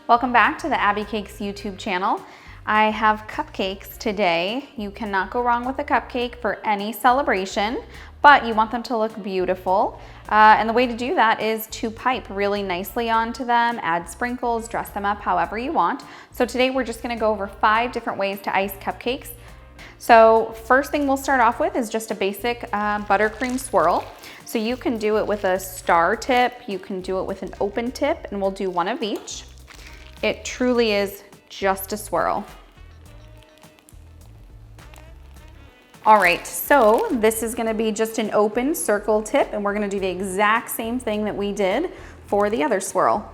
Welcome back to the Abby Cakes YouTube channel. I have cupcakes today. You cannot go wrong with a cupcake for any celebration, but you want them to look beautiful. And the way to do that is to pipe really nicely onto them, add sprinkles, dress them up however you want. So today we're just gonna go over 5 different ways to ice cupcakes. So first thing we'll start off with is just a basic buttercream swirl. So you can do it with a star tip, you can do it with an open tip, and we'll do one of each. It truly is just a swirl. All right, so this is gonna be just an open circle tip, and we're gonna do the exact same thing that we did for the other swirl.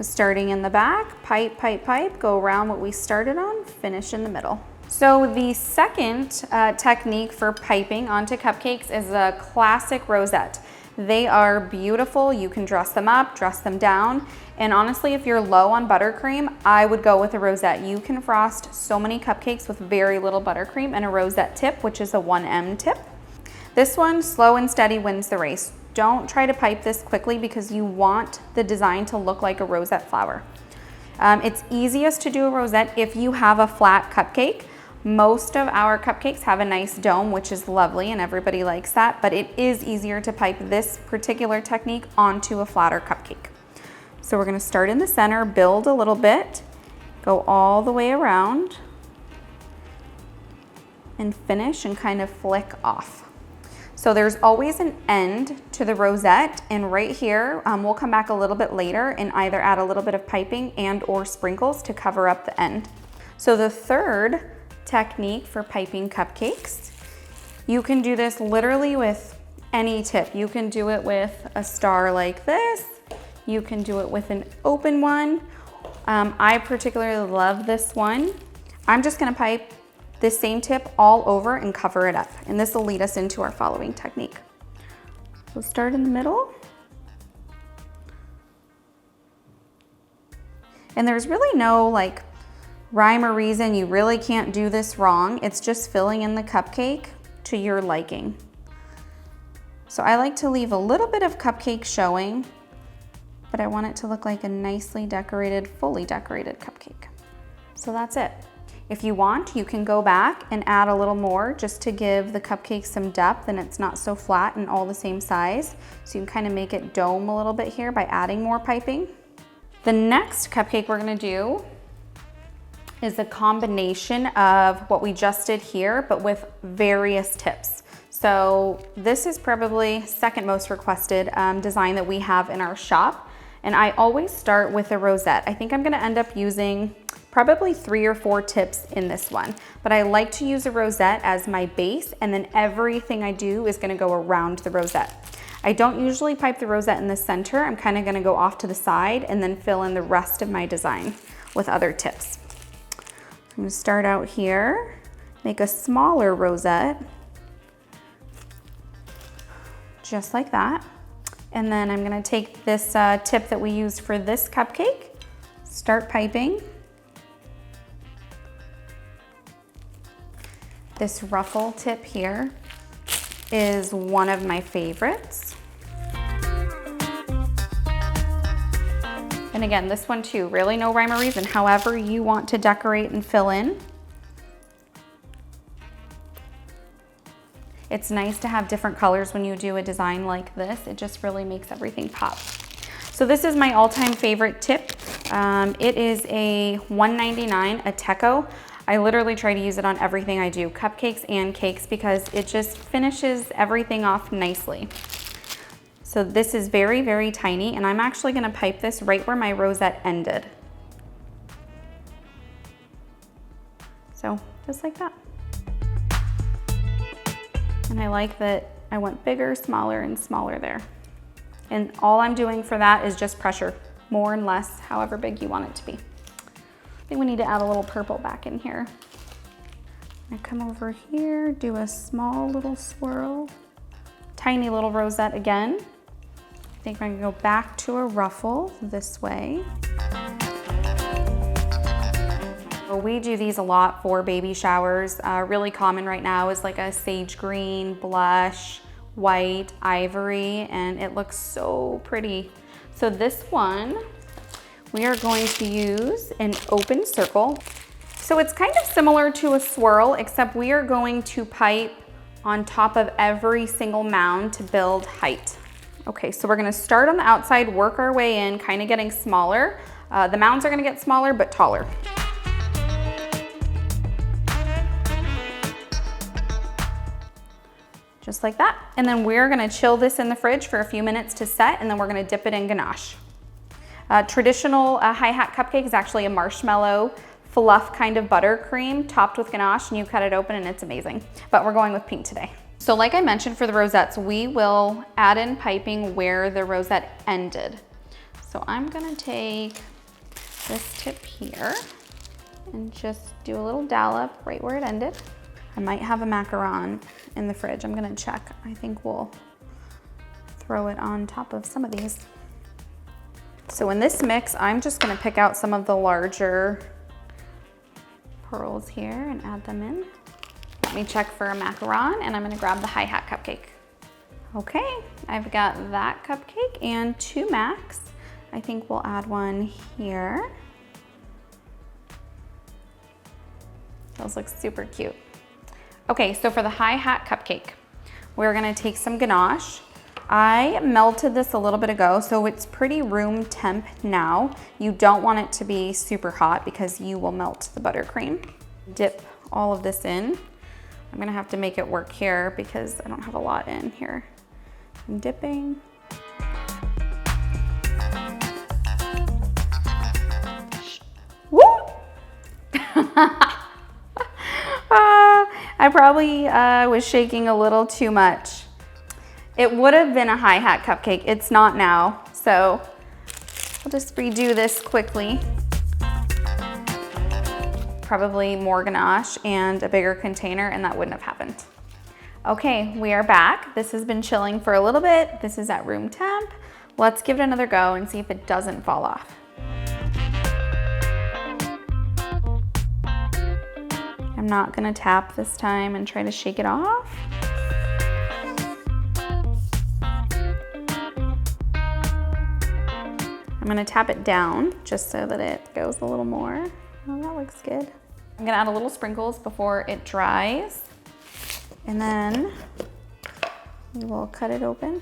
Starting in the back, pipe, pipe, pipe, go around what we started on, finish in the middle. So the second technique for piping onto cupcakes is a classic rosette. They are beautiful. You can dress them up, dress them down. And honestly, if you're low on buttercream, I would go with a rosette. You can frost so many cupcakes with very little buttercream and a rosette tip, which is a 1M tip. This one, slow and steady wins the race. Don't try to pipe this quickly because you want the design to look like a rosette flower. It's easiest to do a rosette if you have a flat cupcake. Most of our cupcakes have a nice dome, which is lovely and everybody likes that, but it is easier to pipe this particular technique onto a flatter cupcake. So we're gonna start in the center, build a little bit, go all the way around, and finish and kind of flick off. So there's always an end to the rosette, and right here, we'll come back a little bit later and either add a little bit of piping and or sprinkles to cover up the end. So the third technique for piping cupcakes, you can do this literally with any tip. You can do it with a star like this. You can do it with an open one. I particularly love this one. I'm just gonna pipe this same tip all over and cover it up. And this will lead us into our following technique. So start in the middle. And there's really no like rhyme or reason. You really can't do this wrong. It's just filling in the cupcake to your liking. So I like to leave a little bit of cupcake showing, but I want it to look like a nicely decorated, fully decorated cupcake. So that's it. If you want, you can go back and add a little more just to give the cupcake some depth and it's not so flat and all the same size. So you can kind of make it dome a little bit here by adding more piping. The next cupcake we're gonna do is a combination of what we just did here, but with various tips. So this is probably second most requested design that we have in our shop. And I always start with a rosette. I think I'm gonna end up using probably 3 or 4 tips in this one, but I like to use a rosette as my base, and then everything I do is gonna go around the rosette. I don't usually pipe the rosette in the center. I'm kind of gonna go off to the side and then fill in the rest of my design with other tips. I'm gonna start out here, make a smaller rosette, just like that. And then I'm gonna take this tip that we used for this cupcake, start piping. This ruffle tip here is one of my favorites. And again, this one too, really no rhyme or reason, however you want to decorate and fill in. It's nice to have different colors when you do a design like this. It just really makes everything pop. So this is my all-time favorite tip. It is a $1.99, a Teco. I literally try to use it on everything I do, cupcakes and cakes, because it just finishes everything off nicely. So this is very, very tiny, and I'm actually gonna pipe this right where my rosette ended. So just like that. And I like that I went bigger, smaller, and smaller there. And all I'm doing for that is just pressure, more and less, however big you want it to be. I think we need to add a little purple back in here. I come over here, do a small little swirl, tiny little rosette again. I think I'm gonna go back to a ruffle this way. We do these a lot for baby showers. Really common right now is like a sage green, blush, white, ivory, and it looks so pretty. So this one we are going to use an open circle. So it's kind of similar to a swirl, except we are going to pipe on top of every single mound to build height. Okay, so we're gonna start on the outside, work our way in, kind of getting smaller. The mounds are gonna get smaller, but taller. Just like that. And then we're gonna chill this in the fridge for a few minutes to set, and then we're gonna dip it in ganache. Traditional hi-hat cupcake is actually a marshmallow fluff kind of buttercream topped with ganache, and you cut it open and it's amazing. But we're going with pink today. So like I mentioned for the rosettes, we will add in piping where the rosette ended. So I'm gonna take this tip here and just do a little dollop right where it ended. I might have a macaron in the fridge. I'm gonna check. I think we'll throw it on top of some of these. So in this mix, I'm just gonna pick out some of the larger pearls here and add them in. Let me check for a macaron, and I'm gonna grab the hi-hat cupcake. Okay, I've got that cupcake and 2 macs. I think we'll add one here. Those look super cute. Okay, so for the hi-hat cupcake, we're gonna take some ganache. I melted this a little bit ago, so it's pretty room temp now. You don't want it to be super hot because you will melt the buttercream. Dip all of this in. I'm gonna have to make it work here because I don't have a lot in here. I'm dipping. Woo! I probably was shaking a little too much. It would have been a hi-hat cupcake. It's not now, so I'll just redo this quickly. Probably more ganache and a bigger container, and that wouldn't have happened. Okay, we are back. This has been chilling for a little bit. This is at room temp. Let's give it another go and see if it doesn't fall off. I'm not gonna tap this time and try to shake it off. I'm gonna tap it down just so that it goes a little more. Oh, that looks good. I'm gonna add a little sprinkles before it dries. And then we will cut it open.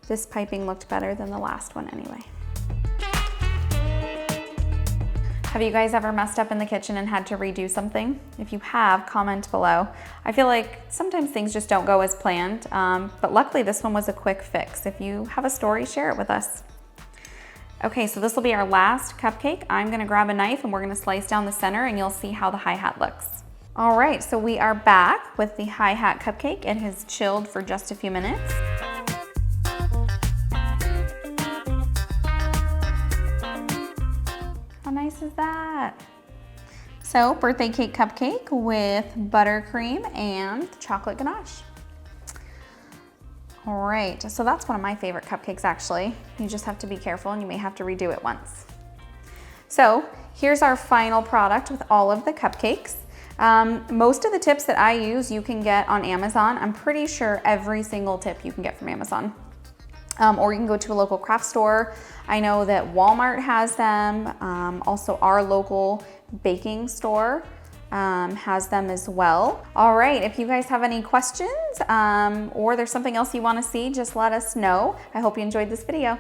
This piping looked better than the last one anyway. Have you guys ever messed up in the kitchen and had to redo something? If you have, comment below. I feel like sometimes things just don't go as planned, but luckily this one was a quick fix. If you have a story, share it with us. Okay, so this will be our last cupcake. I'm gonna grab a knife and we're gonna slice down the center and you'll see how the hi-hat looks. All right, so we are back with the hi-hat cupcake. It has chilled for just a few minutes. How nice is that? So, birthday cake cupcake with buttercream and chocolate ganache. All right, so that's one of my favorite cupcakes actually. You just have to be careful and you may have to redo it once. So here's our final product with all of the cupcakes. Most of the tips that I use you can get on Amazon. I'm pretty sure every single tip you can get from Amazon. Or you can go to a local craft store. I know that Walmart has them. Also our local baking store has them as well. All right, if you guys have any questions or there's something else you want to see, just let us know. I hope you enjoyed this video.